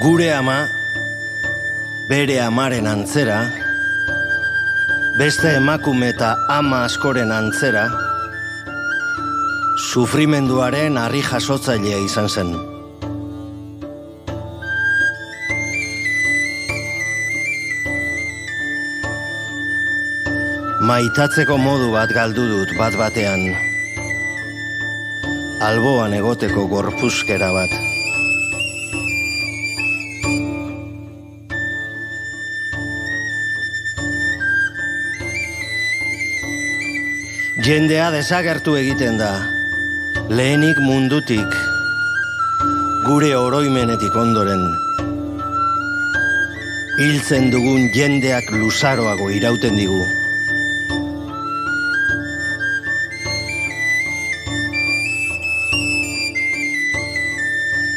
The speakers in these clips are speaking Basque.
Gure ama, bere amaren antzera, beste emakume eta ama askoren antzera, sufrimenduaren harri jasotzailea izan zen. Maitatzeko modu bat galdu dut bat batean, alboan egoteko gorpuzkera bat. Jendea desagertu egiten da, lehenik mundutik, gure oroimenetik ondoren. Hiltzen dugun jendeak luzaroago irauten digu.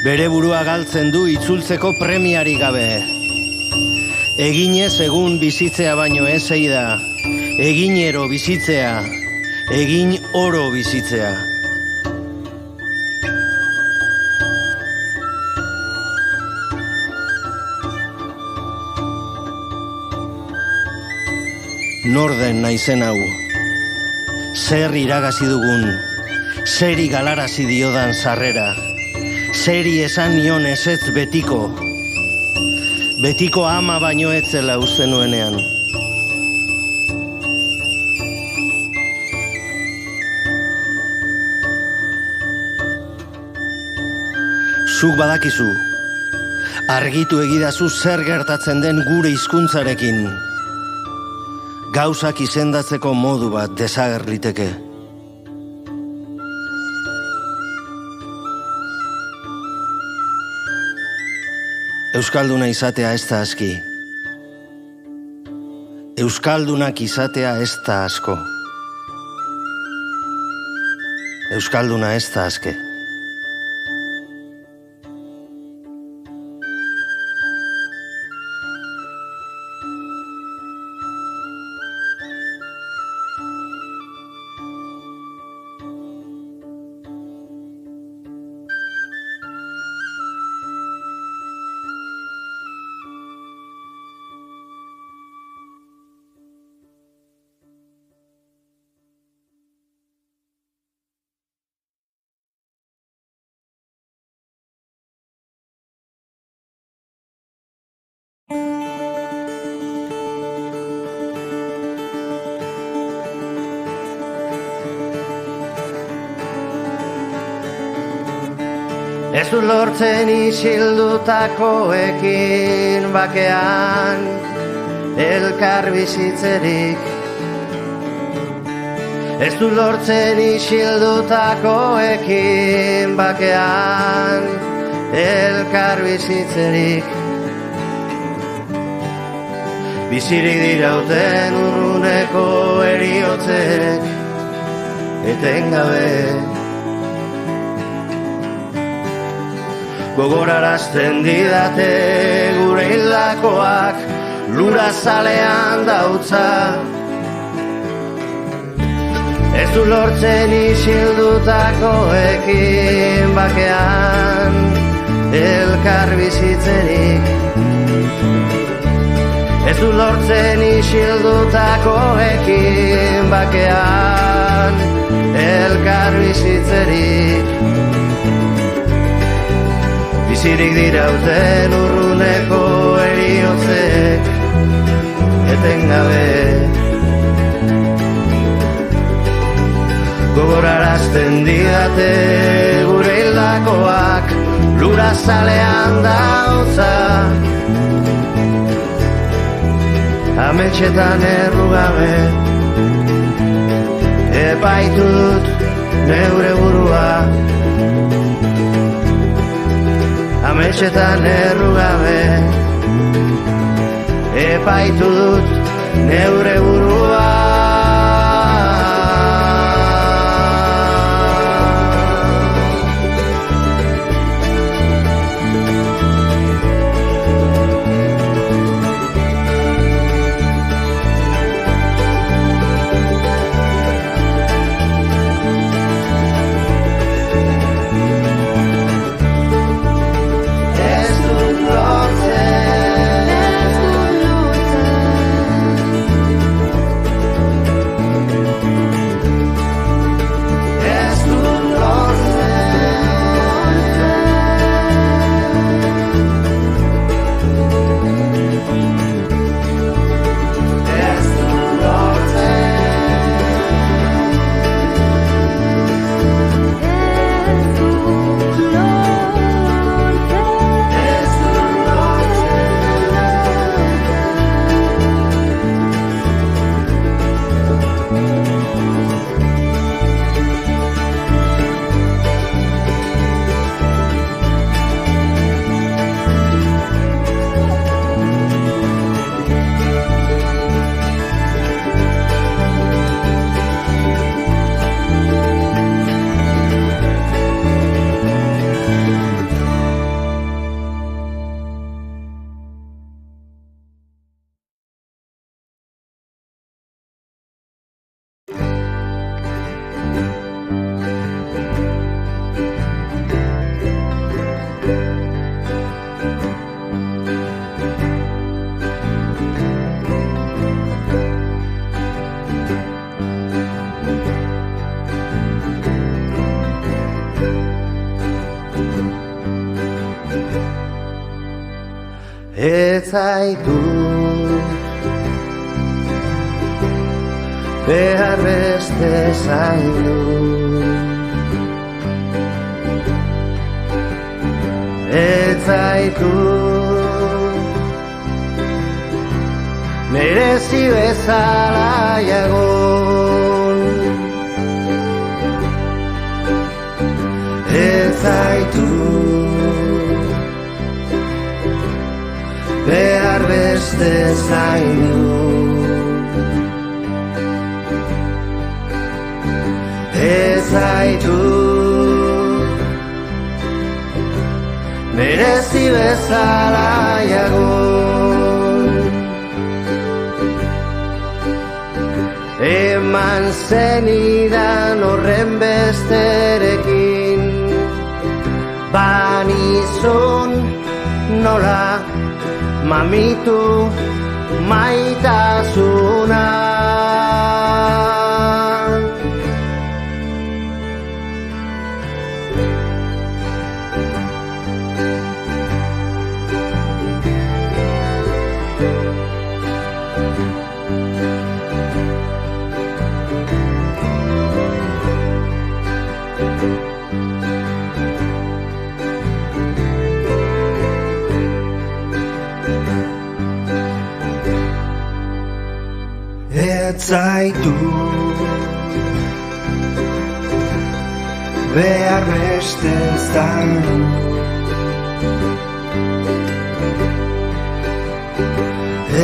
Bere burua galtzen du itzultzeko premiari gabe. Eginez egun bizitzea baino ez da, eginero bizitzea, egin oro bizitzea. Norden naizen hau, zer iragazi dugun, zeri galarazi diodan sarrera, zeri esan nion ezetz betiko, betiko ama baino etzela uste nuenean. Zuk badakizu, argitu egidazu zer gertatzen den gure hizkuntzarekin. Gauzak izendatzeko modu bat desagerliteke. Euskalduna izatea ez da aski. Euskaldunak izatea ez da asko. Euskalduna ez da aske. Ez du lortzen isildutakoekin bakean elkar bizitzerik. Ez du lortzen isildutakoekin bakean elkar bizitzerik. Bizirik dirauten urruneko heriotzek etengabe. Gogorarazten didate gure hildakoak lura zalean dautza. Ez du lortzen isildutakoekin bakean elkar bizitzerik. Ez du lortzen isildutakoekin bakean elkar bizitzerik. Bizirik dirauten urruneko heriotzek etengabe. Gogorarazten didate gure hildakoak lura zalean dautza. Ametxetan errugabe epaitu dut neure burua. Ametxetan errugabe epaitu dut neure burua. Ez dut ez zaitut behar beste zaindu. Ez zaitut merezi bezala jagon. Ez zaitut behar beste zaindu. Ez zaitut merezi bezala jagon. Eman zenidan horren besterekin, banizun nola mamitu maitasuna. Ez zaitut behar beste zaindu.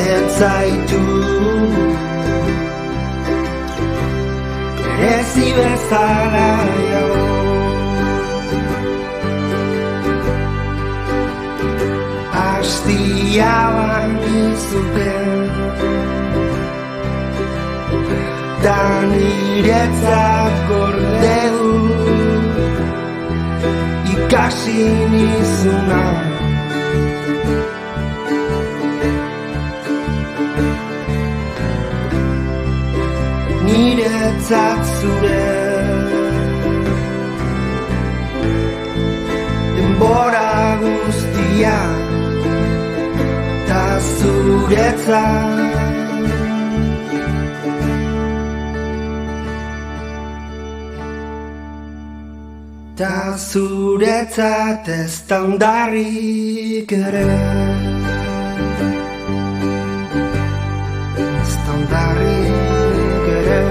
Ez zaitut merezi bezala jagon. Astia banizuten da niretzat gorde du ikasi nizuna. Niretzat zure denbora guztia ta zuretzat. Ta zuretzat ez da ondarrik ere. Ez da ondarrik ere.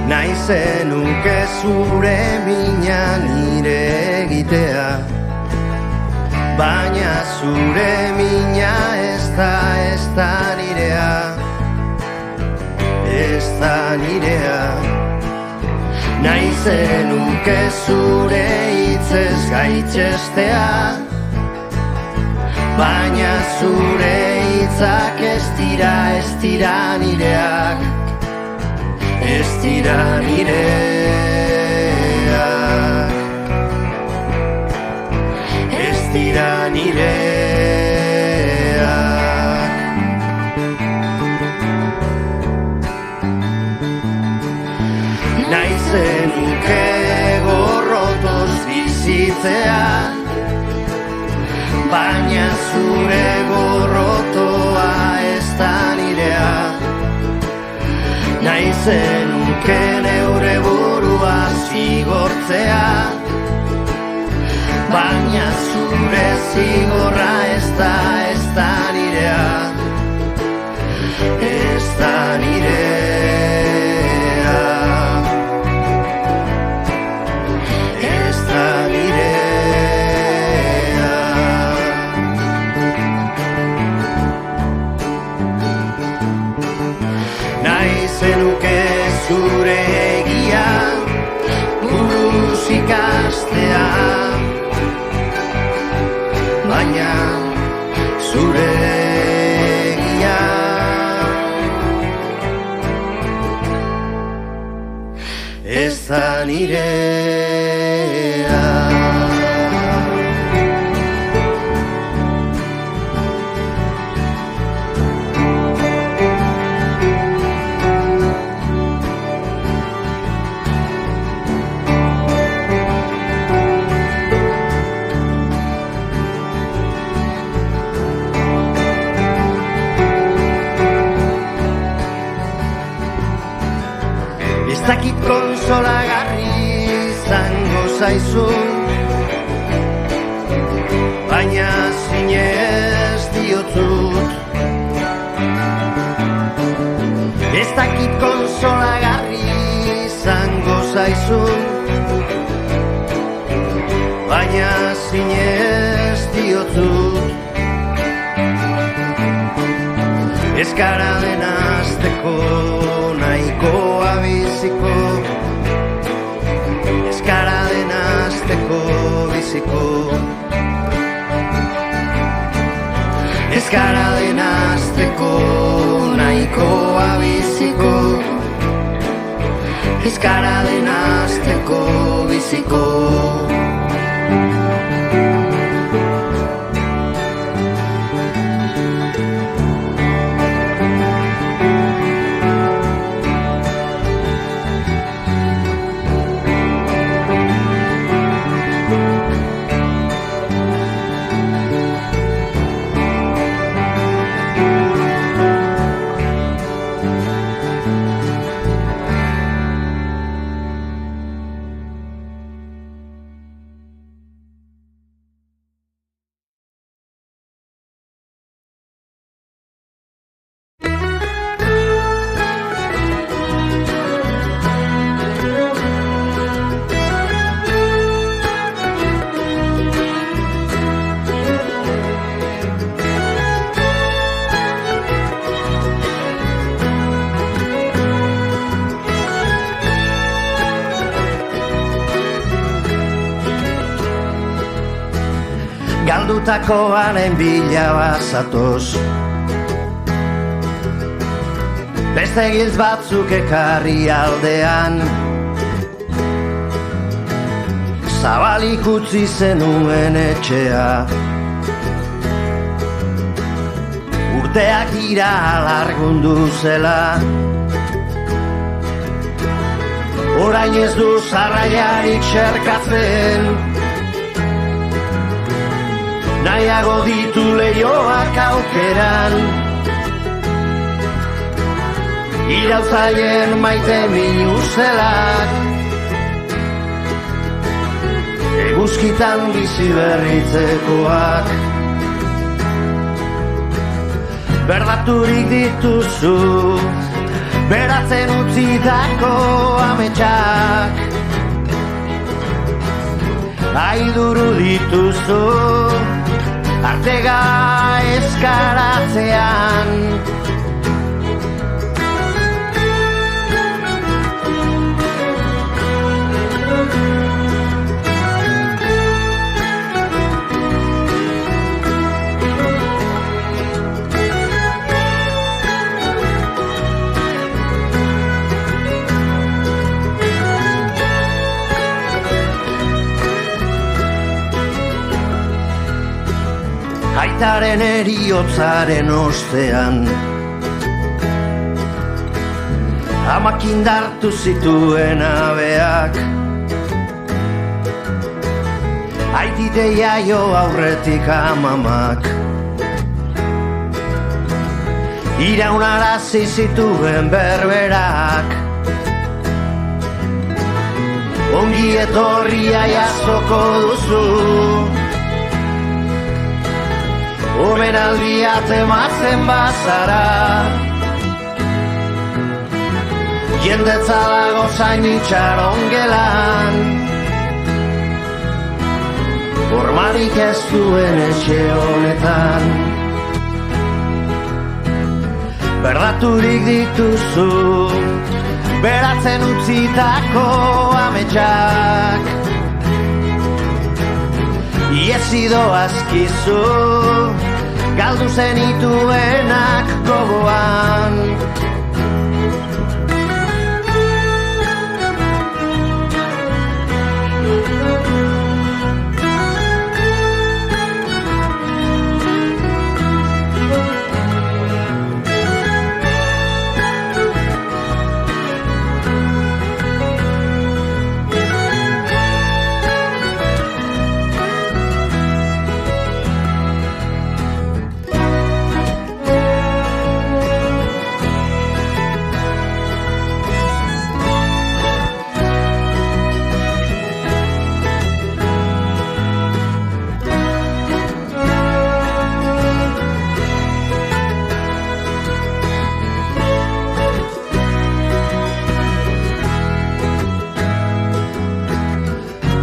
Nahi zenuke zure mina nire egitea, baina zure mina ez da nirea, ez da nirea. Nahi zenuke zure hitzez gaitzestea, baina zure hitzak ez dira nireak, ez dira nireak, ez dira nireak. Nahi zenuke gorrotoz bizitzea, baina zure gorrotoa ez da nirea. Nahi zenuke neure burua zigortzea, baina zure zigorra ez da nirea, ez da nirea. zenuke zure egia buruz ikastea, baina zure egia ez da nirea. Ez dakit konsolagarri izango zaizun, baina zinez diotzut. Ez dakit konsolagarri izango zaizun, baina zinez diotzut. Ez gara denazteko nahikoa biziko, ez gara denazteko biziko, ez gara denazteko nahikoa biziko, ez gara denazteko biziko. Galdutakoaren bila bazatoz, beste giltz batzuk ekarri aldean, zabalik utzi zenuen etxea. Urteak dira alargundu zela, orain ez du zarraiarik xerkatzen, nahiago ditu leioak aukeran, irautzaien maite minuzelak, eguzkitan bizi berritzekoak. Berdaturik dituzu, beratzen utzitako ametsak, aiduru dituzu, artega eskaratzean. Aitaren eriotzaren ostean, amak indartu zituen abeak, aitite jaio aurretik amamak, iraunarazi zituen berberak, ongi etorria jasoko duzu, omenaldia tematzen bazara, jendetza dago zain itxaron gelan, formarik ez duen etxe honetan. berdaturik dituzu, beratzen utzitako ametsak. Iesi doazkizu, galdu zenituenak gogoan.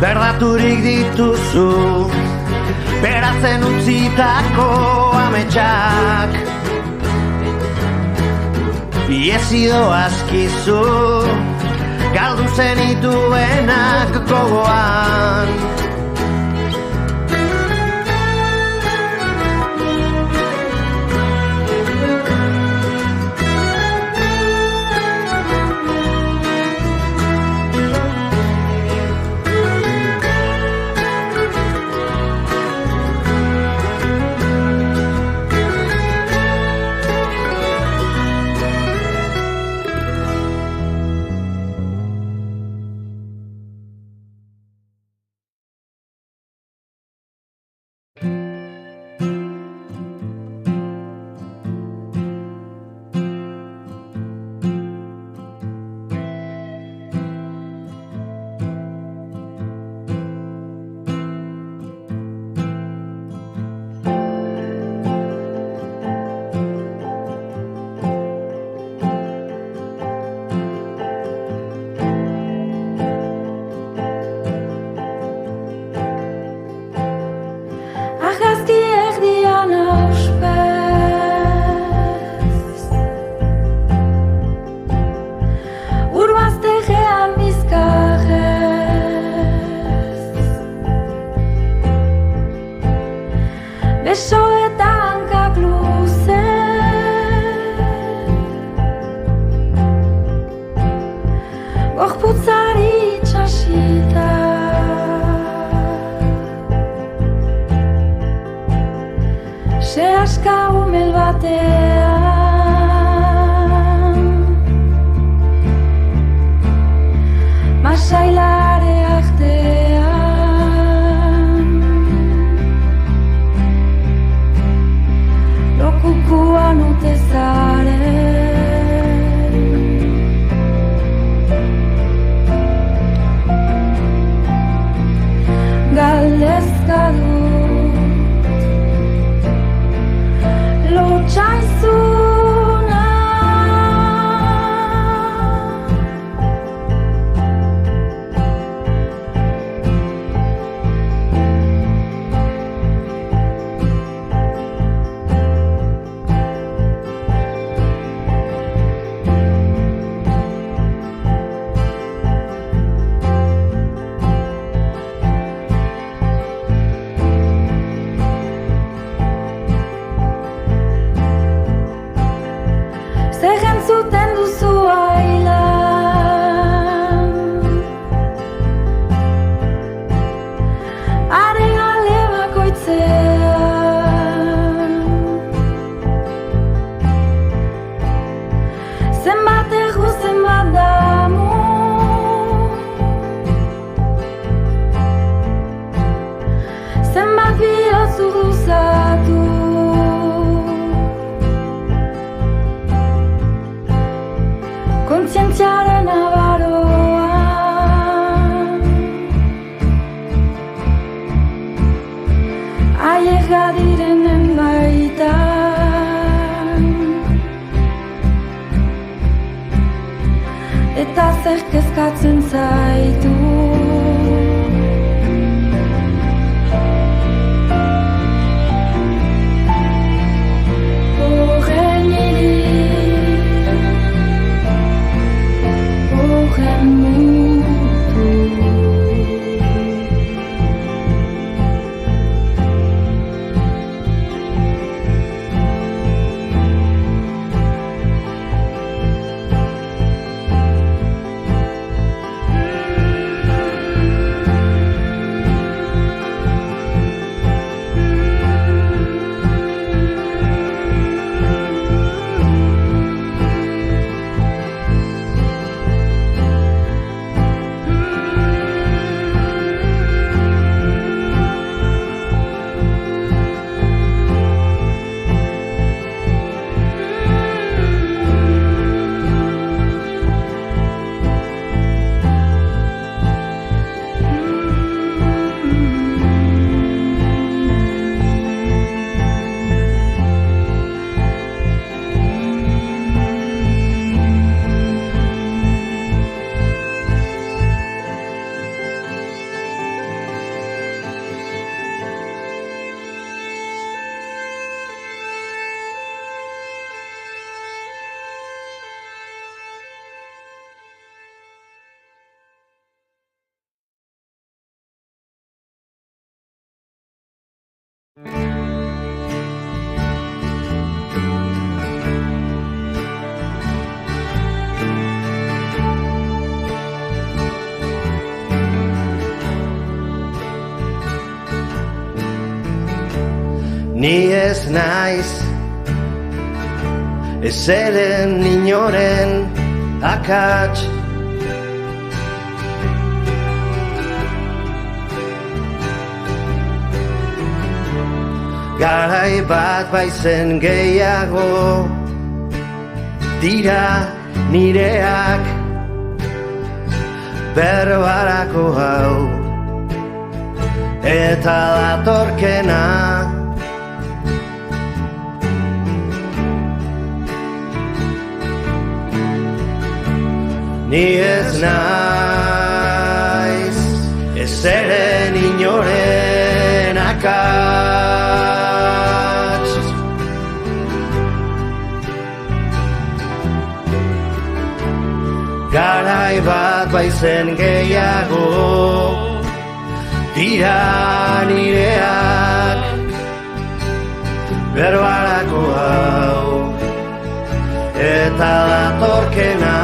Berdaturik dituzu, beratzen utzitako ametsak. Iesi doazkizu, galdu zenituenak gogoan. Kontzientziaren abaroan aiega direnen baitan eta zer kezkatzen zaitu horren hiri Ni ez naiz ezeren inoren akats. Garai bat baizen gehiago dira nireak berbarako hau eta datorkena. Ni ez naiz ezeren inoren akats. Garai bat baizen gehiago dira nireak berbarako hau eta datorkena.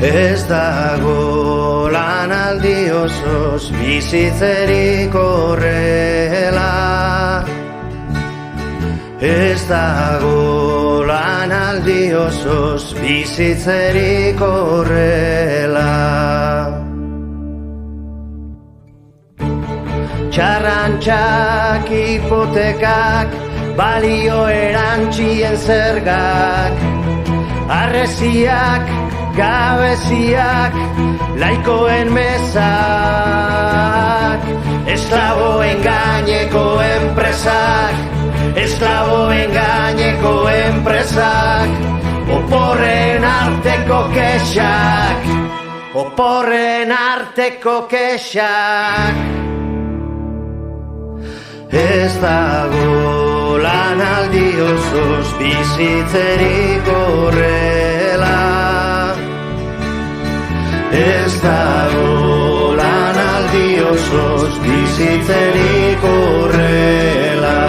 Ez dago lanaldi osoz bizitzerik horrela. Ez dago lanaldi osoz bizitzerik horrela. Txarrantxak, hipotekak, balio erantzien zergak, arreziak, gabeziak, laikoen mesak, esklaboen gaineko enpresak, esklaboen gaineko enpresak, oporren arteko kexak, oporren arteko kexak. Ez dago lanaldi osoz bizitzerik horrela. Ez dago lanaldi osoz bizitzerik horrela.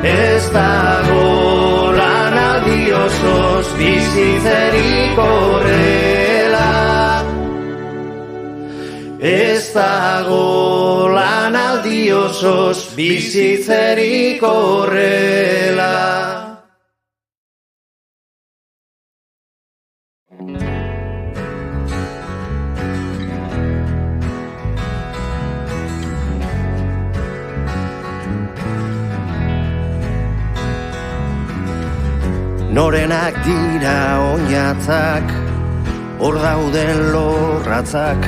Ez dago lanaldi osoz bizitzerik horrela. Ez dago lanaldi osoz bizitzerik horrela. Norenak dira oinatzak, hor dauden lorratzak,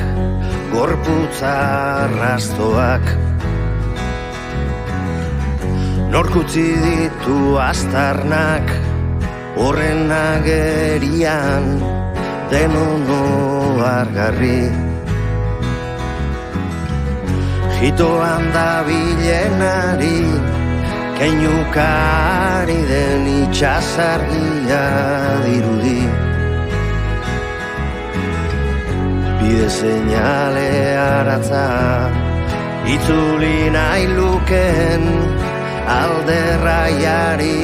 gorputza arrastoak. Nork utzi ditu astarnak, horren agerian, denono argarri. Jitoan da bilenari, keinukari den itxasargia dirudi. Bide seinale aratza, itzuli nahi luken alderraiari.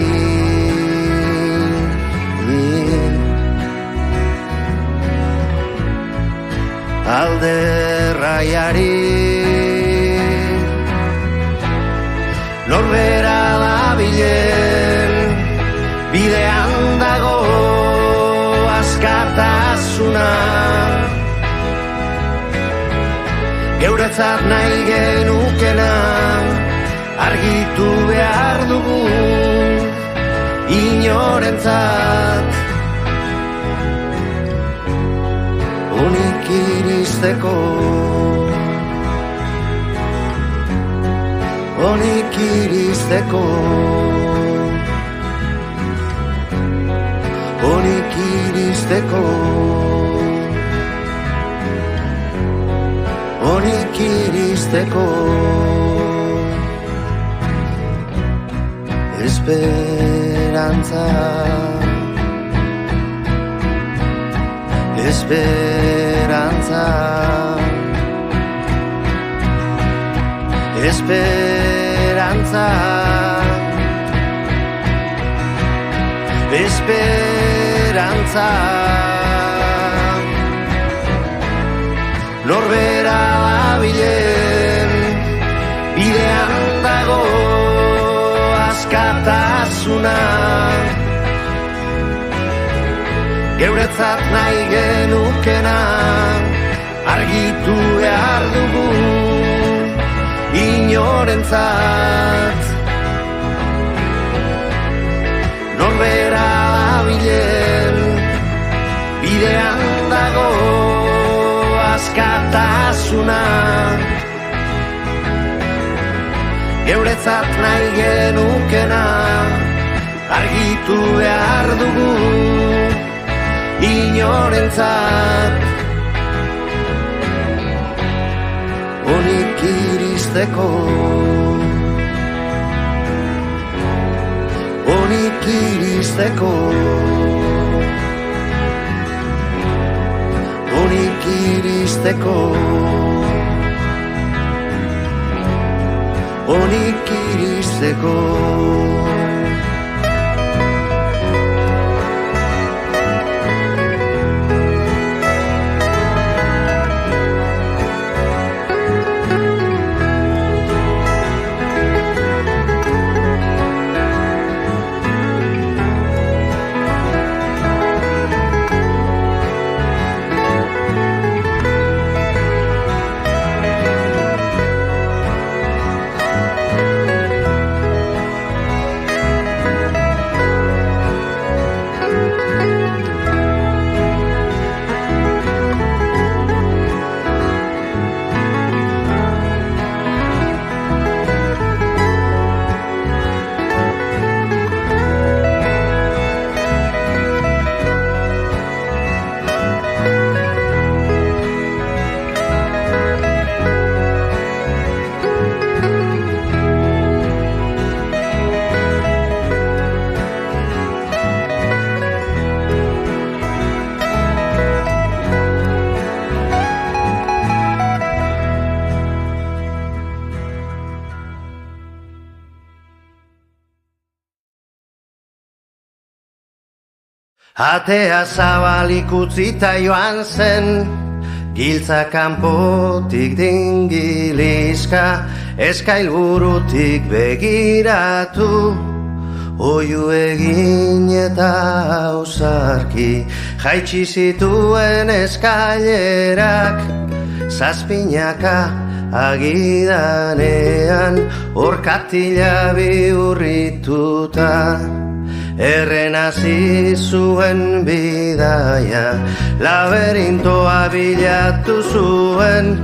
Alderraiari. Norbera dabilen, bidean dago askatasuna. Geuretzat nahi genukena, argitu behar dugu inorentzat. Onik iristeko, onik iristeko, onik iristeko, onik iristeko. Esperantza, esperantza. Esperantza Esperantza Esperantza Norbera dabilen bidean dago askatasuna Geuretzat nahi genukena argitu behar dugu inorentzat Norbera dabilen bidean dago askatasuna Geuretzat nahi genukena argitu behar dugu inorentzat Onik iristeko Onik iristeko Onik iristeko Onik iristeko Atea zabalik utzita joan zen, giltza kanpotik dingilizka, eskailburutik begiratu, oiu egin eta ausarki, jaitsi zituen eskailerak, zazpinaka agidanean, orkatila bihurrituta. Errenazi zuen bidaia, laberintoa bilatu zuen,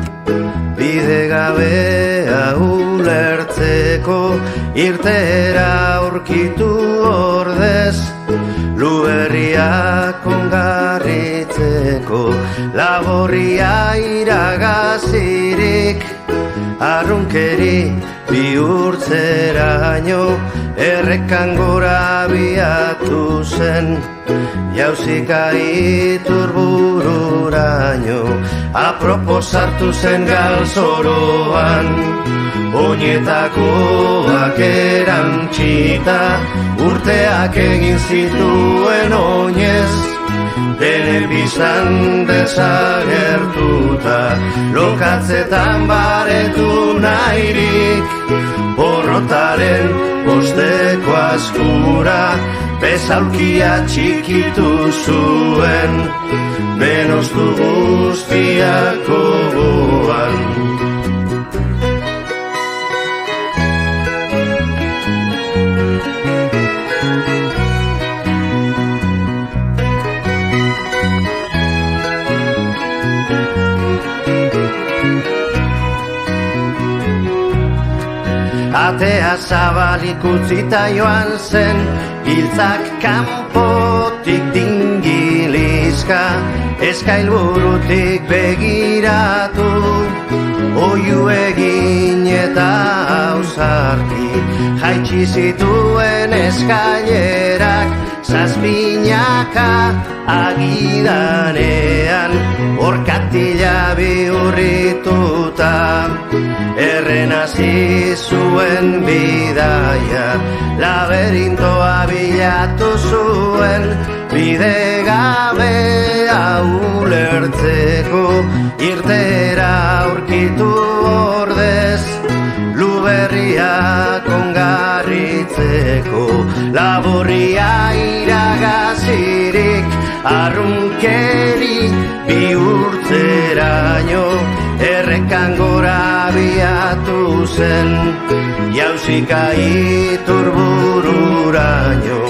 bidegabea ulertzeko, irtera aurkitu ordez, luberriak ongarritzeko, laborria iragazirik, arrunkeri bihurtzeraino, errekan gora biatu zen, jauzika iturbururaino, apropos hartu zen galzoroan, oinetakoak erantzita, urteak egin zituen oinez, telebistan desagertuta, lokatzetan baretu nahirik, porrotaren osteko askura, bezalkia txikitu zuen, benoztu guztiako goan. Atea zabalik utzita joan zen, giltzak kanpotik dingilizka, eskailburutik begiratu, oiu egin eta ausarki, jaitsi zituen eskailerak, zazpinaka agidanean, orkatila bihurrituta, errenazi zuen bidaia, laberintoa bilatu zuen, bide gabea ulertzeko, irtera aurkitu ordez, luberriak ongarritzeko, laborria iragazirik, arrunkeri bihurtzeraino, errekan gora biatu zen, jauzika iturbururaino,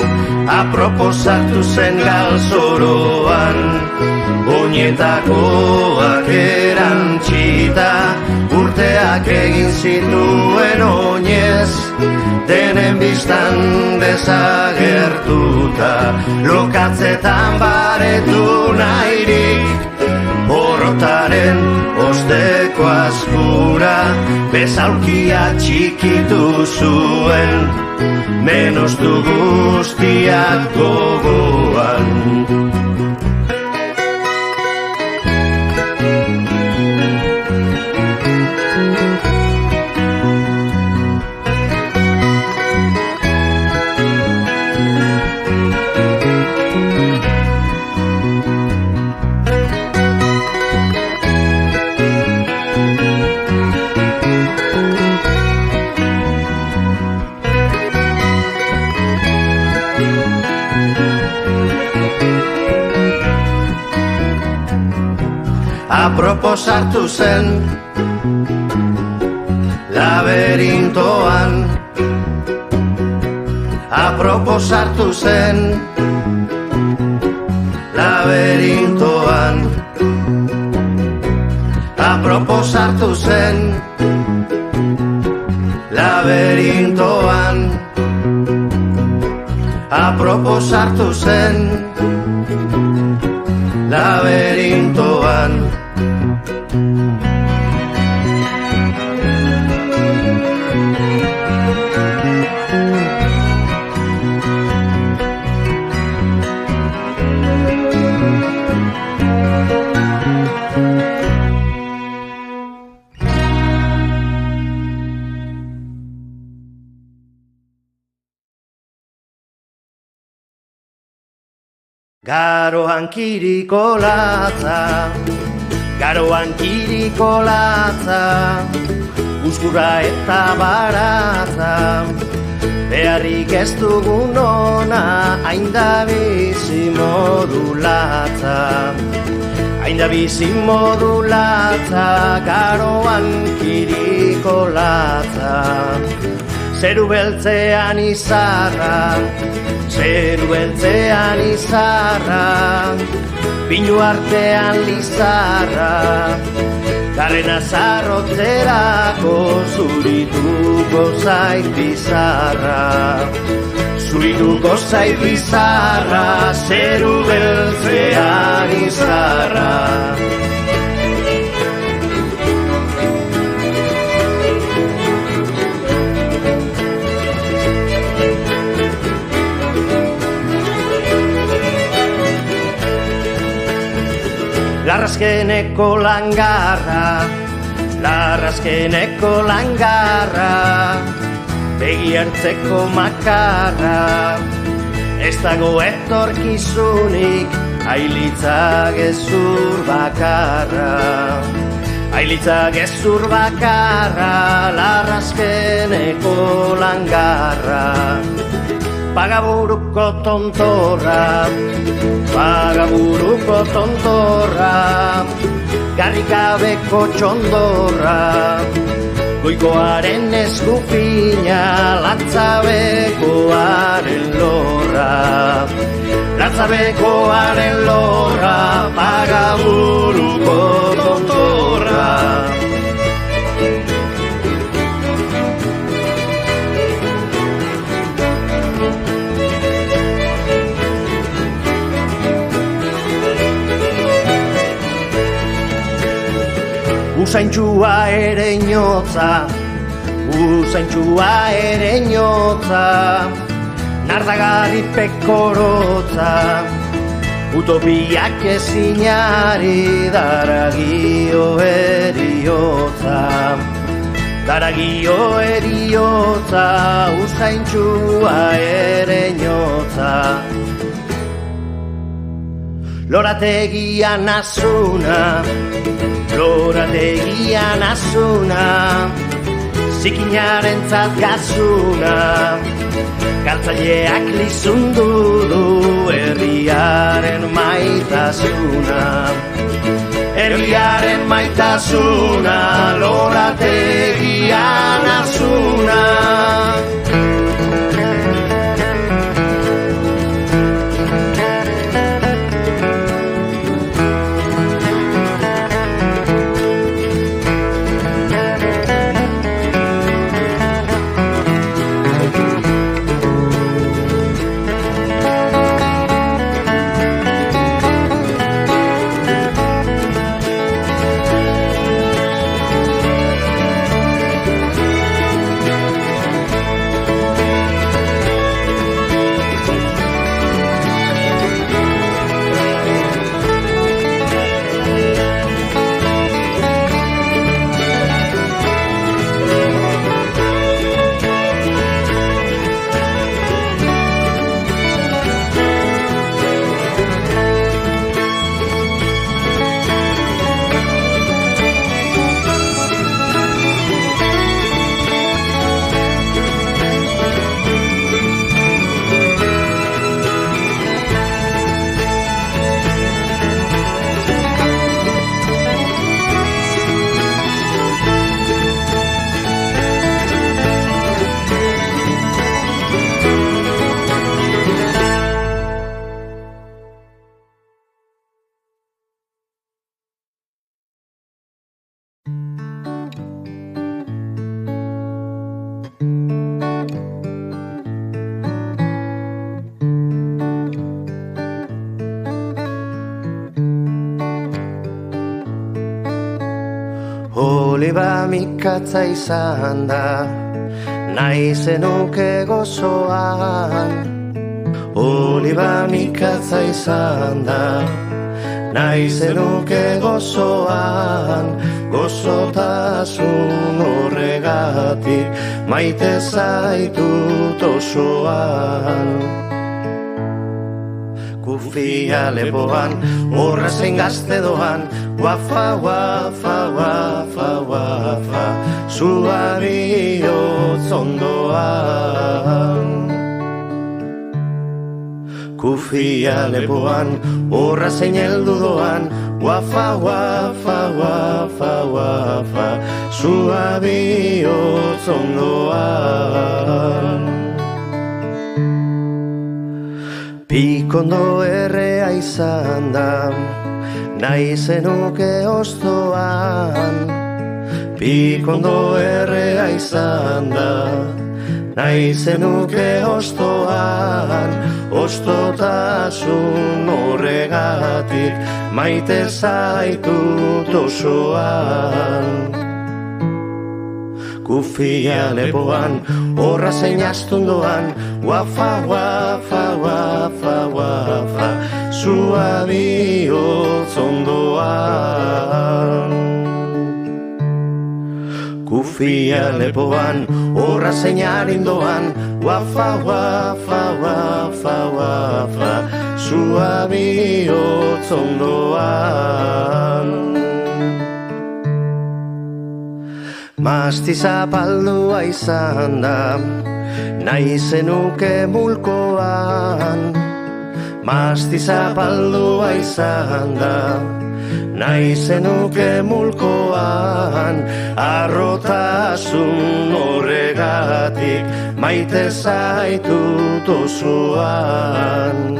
aproposatu zen galzoroan, oinetakoak erantxita, urteak egin zituen oinez, denen biztan desagertuta, lokatzetan baretu nahirik, borrotaren osteko askura, bezalkia txikitu zuen, menostu guztiak gogoan. Apropos hartu zen laberintoan, apropos hartu zen laberintoan, apropos hartu zen laberintoan, apropos hartu zen laberintoan. Garoan kiriko latza, garoan kiriko latza, uzkurra eta baratza, beharrik ez dugun ona, hain da bizi modu latza, hain da bizi modu latza, garoan kiriko latza. Zeru beltzean izarra, zeru beltzean izarra, pinu artean lizarra, garrena zarrotzerako zurituko zait bizarra, zurituko zait bizarra, zeru beltzean izarra. Larrazkeneko langarra, larrazkeneko langarra, begi hartzeko makarra, ez dago etorkizunik, ailitza gezur bakarra, ailitza gezur bakarra, larrazkeneko langarra. Pagaburuko tontorra, pagaburuko tontorra, garrikabeko txondorra, goikoaren eskupina, latzabekoaren lorra, latzabekoaren lorra, pagaburuko tontorra. Usaintxua ere inotza, usaintxua ere inotza, nardagarri pekorotza, utopiak ezinari daragio eriotza. Daragio eriotza, usaintxua ere inotza. Lorategian azuna, lorategian azuna, zikinaren gazuna, galtzaileak lizundu du herriaren maitasuna. Herriaren maitasuna, lorategian azuna. Oliba mikatza izan da, nahi zenuke gozoan. Oliba mikatza izan da, nahi zenuke gozoan. Gozotasun horregatik maite zaitut osoan. Kufia lepoan, horra zein gazte doan, guafa, guafa, guafa, guafa, zua bihotz ondoan. Kufia lepoan, horra zein heldu doan, guafa, guafa, guafa, guafa, zua bihotz ondoan. Pikondo errea izan da, nahi zenuke oztoan. Pikondo errea izan da, nahi zenuke oztoan. Oztotasun horregatik maite zaitut osoan. Kufia lepoan, horra zein astundoan, guafa, guafa, guafa, guafa, zua bihotz ondoan. Kufia lepoan, horra zein arindoan, guafa, guafa, guafa, guafa, zua bihotz ondoan. Masti zapaldua izan da, nahi zenuke mulkoan. Masti zapaldua izan da, nahi zenuke mulkoan. Arrotasun horregatik maite zaitut osoan.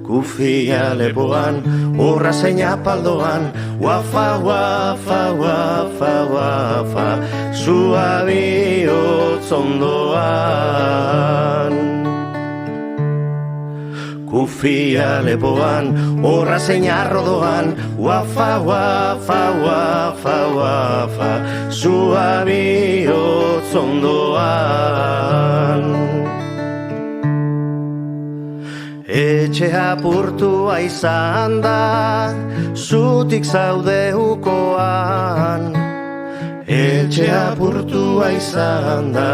Kufia lepoan, horra zein apaldoan, guafa, guafa, guafa, guafa, zua bihotz ondoan. Kufia lepoan, horra zein arrodoan, guafa, guafa, guafa, guafa, zua bihotz ondoan. etxe apurtua izan da, zutik zaude ukoan. Etxe apurtua izan da,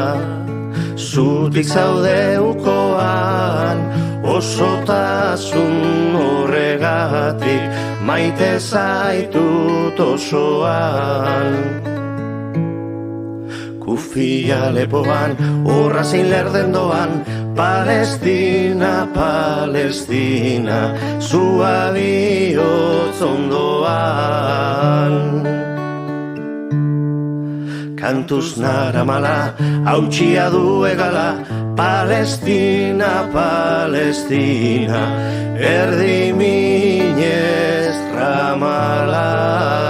zutik zaude ukoan, osotasun horregatik maite zaitut osoan. Kufia lepoan, horra zein lerden doan, Palestina, Palestina, zua bihotz ondoan. Kantuz naramala, hautsia du egala, Palestina, Palestina, erdi minez ramala.